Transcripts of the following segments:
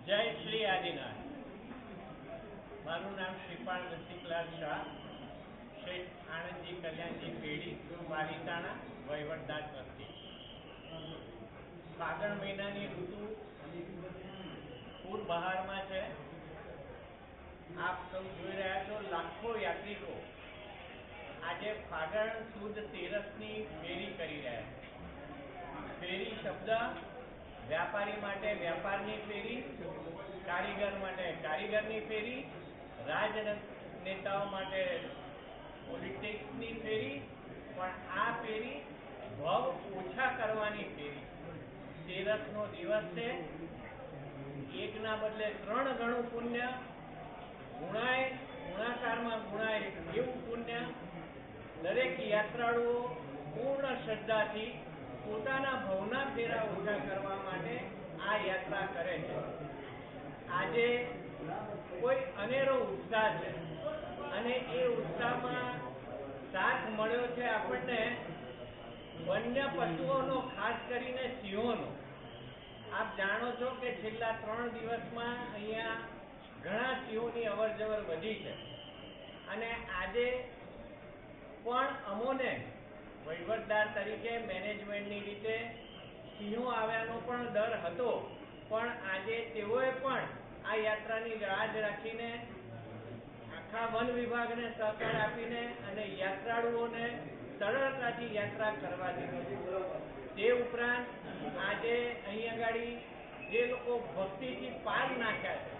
જય શ્રી આદિનાથ। મારું નામ શ્રીપાલ રસિકલાલ શાહ, શેઠ આણંદજી કલ્યાણજી પેઢી, પાલિતાણા, વહીવટદાર ટ્રસ્ટી। ફાગણ મહિનાની ઋતુ પૂર બહારમાં છે। આપ સૌ જોઈ રહ્યા છો, લાખો યાત્રિકો આજે ફાગણ સુદ તેરસની ફેરી કરી રહ્યા છે। ફેરી શબ્દ વ્યાપારી માટે વ્યાપારની ફેરી, કારીગર માટે કારીગરની ફેરી, રાજનેતાઓ માટે પોલિટિક્સની ફેરી, પણ આ ફેરી ભાવ ઓછા કરવાની ફેરી। તેરસનો દિવસ છે, એકના બદલે 3 ગણું પુણ્ય, ગુણાકારમાં ગુણાય એવું પુણ્ય દરેક યાત્રાળુઓ પૂર્ણ શ્રદ્ધાથી પોતાના ભવના ફેરા ઓછા કરવા માટે આ યાત્રા કરે છે। આજે કોઈ અનેરો ઉત્સાહ છે અને એ ઉત્સાહમાં સાથ મળ્યો છે આપણને વન્ય પશુઓનો, ખાસ કરીને સિંહોનો। આપ જાણો છો કે છેલ્લા 3 દિવસમાં અહીંયા ઘણા સિંહોની અવરજવર વધી છે અને આજે પણ અમોને વહીવટદાર તરીકે, મેનેજમેન્ટની રીતે સિંહો આવ્યાનો પણ ડર હતો, પણ આજે તેઓએ પણ આ યાત્રાની રાહ રાખીને આખા વન વિભાગને સહકાર આપીને અને યાત્રાળુઓને સરળતાથી યાત્રા કરવા દીધી। તે ઉપરાંત આજે અહીં આગળ જે લોકો ભક્તિથી પાર નાખ્યા છે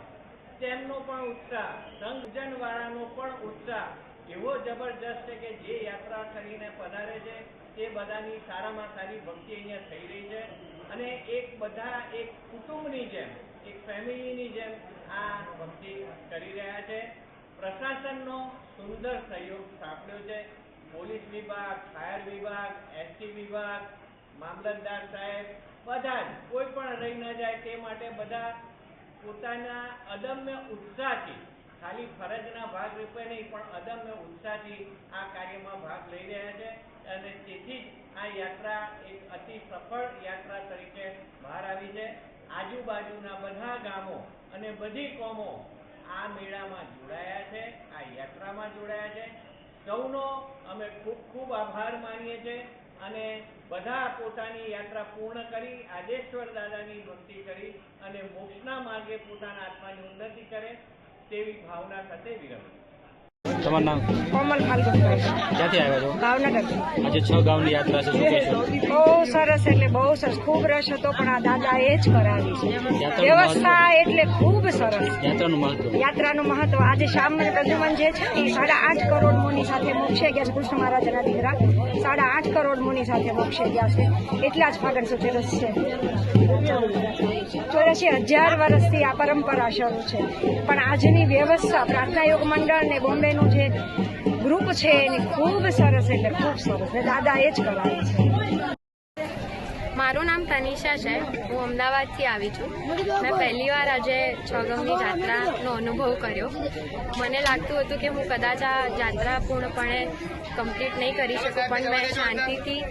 તેમનો પણ ઉત્સાહ, સંઘજનવાળાનો પણ ઉત્સાહ એવો જબરજસ્ત છે કે જે યાત્રા કરીને પધારે છે તે બધાની સારામાં સારી ભક્તિ અહીંયા થઈ રહી છે અને એક કુટુંબની જેમ, એક ફેમિલીની જેમ આ ભક્તિ કરી રહ્યા છે। પ્રશાસનનો સુંદર સહયોગ સાંપડ્યો છે। પોલીસ વિભાગ, ફાયર વિભાગ, એસટી વિભાગ, મામલતદાર સાહેબ, બધા જ કોઈ પણ રહી ન જાય તે માટે બધા પોતાના અદમ્ય ઉત્સાહથી, ખાલી ફરજના ભાગરૂપે નહીં પણ અદમ્ય ઉત્સાહથી આ કાર્યમાં ભાગ લઈ રહ્યા છે અને તેથી જ આ યાત્રા એક અતિ સફળ યાત્રા તરીકે બહાર આવી છે। આજુબાજુના બધા ગામો અને બધી કોમો આ મેળામાં જોડાયા છે, આ યાત્રામાં જોડાયા છે। સૌનો અમે ખૂબ ખૂબ આભાર માનીએ છીએ અને બધા પોતાની યાત્રા પૂર્ણ કરી આદેશ્વર દાદાની ભક્તિ કરી અને મોક્ષના માર્ગે પોતાના આત્માની ઉન્નતિ કરે તેવી ભાવના સાથે વિરમું। તમારું નામ? કોમલ ફાલ્ગુનભાઈ। ક્યાંથી આવ્યા છો? ભાવનગર। આજે 6 ગામની યાત્રા છે, શું કહેશો? બહુ સરસ, એટલે બહુ સરસ, ખૂબ રસ હતો પણ આ દાદા એ જ કરાવી છે વ્યવસ્થા, એટલે ખૂબ સરસ। યાત્રાનું મહત્વ આજે શામ પ્રદ્યુમન જે છે એ 8.5 કરોડ મુનિ સાથે મોક્ષે ગયા છે। કૃષ્ણ મહારાજના દીકરા 8.5 કરોડ મુનિ સાથે મોક્ષે ગયા છે, એટલા જ ફાગણ સુદ તેરસ છે। 84,000 વર્ષથી આ પરંપરા શરૂ છે, પણ આજની વ્યવસ્થા પ્રાર્થના યોગ મંડળ ને બોમ્બેનું જે ગ્રુપ છે એની ખૂબ સરસ, એટલે ખૂબ સરસ, દાદા એ જ કરાવે છે। મારું નામ તનિષા છે, હું અમદાવાદથી આવી છું। મેં પહેલી વાર આજે 6 ગામની જાત્રાનો અનુભવ કર્યો। મને લાગતું હતું કે હું કદાચ આ જાત્રા પૂર્ણપણે કમ્પ્લીટ નહીં કરી શકું, પણ મેં શાંતિથી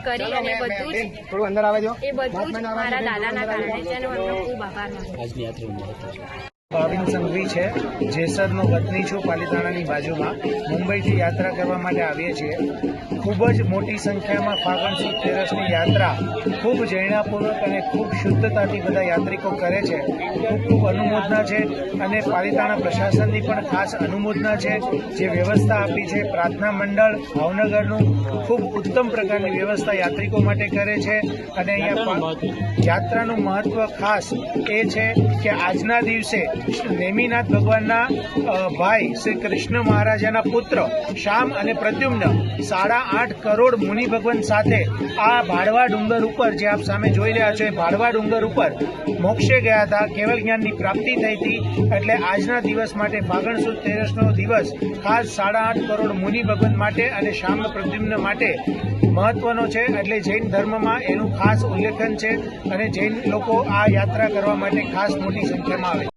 કરી અને બધું જ મારા દાદાના કારણે છે અને હું એમનો ખૂબ આભાર માનું છું। ભાવિન સંઘવી છે, જેસરનો વતની છું, પાલિતાણાની બાજુમાં। મુંબઈથી યાત્રા કરવા માટે આવીએ છીએ। ખૂબ જ મોટી સંખ્યામાં ફાગણ સુદ તેરસની યાત્રા ખૂબ જૈનાપૂર્વક અને ખૂબ શુદ્ધતાથી બધા યાત્રિકો કરે છે। ખૂબ ખૂબ અનુમોદના છે અને પાલિતાણા પ્રશાસનની પણ ખાસ અનુમોદના છે, જે વ્યવસ્થા આપી છે। પ્રાર્થના મંડળ ભાવનગરનું ખૂબ ઉત્તમ પ્રકારની વ્યવસ્થા યાત્રિકો માટે કરે છે અને અહીંયા યાત્રાનું મહત્વ ખાસ એ છે કે આજના દિવસે નેમિનાથ ભગવાનના ભાઈ શ્રી કૃષ્ણ મહારાજાના પુત્ર શ્યામ અને પ્રદ્યુમ્ન 8.5 કરોડ મુનિ ભગવાન સાથે આ ભાડવા ડુંગર ઉપર, જે આપ સામે જોઈ રહ્યા છો, એ ભાડવા ડુંગર ઉપર મોક્ષે ગયા હતા, કેવલ જ્ઞાનની પ્રાપ્તિ થઈ હતી। એટલે આજના દિવસ માટે ફાગણ સુદ તેરસનો દિવસ ખાસ 8.5 કરોડ મુનિ ભગવાન માટે અને શ્યામ પ્રદ્યુમ્ન માટે મહત્વનો છે। એટલે જૈન ધર્મમાં એનું ખાસ ઉલ્લેખન છે અને જૈન લોકો આ યાત્રા કરવા માટે ખાસ મોટી સંખ્યામાં આવે છે।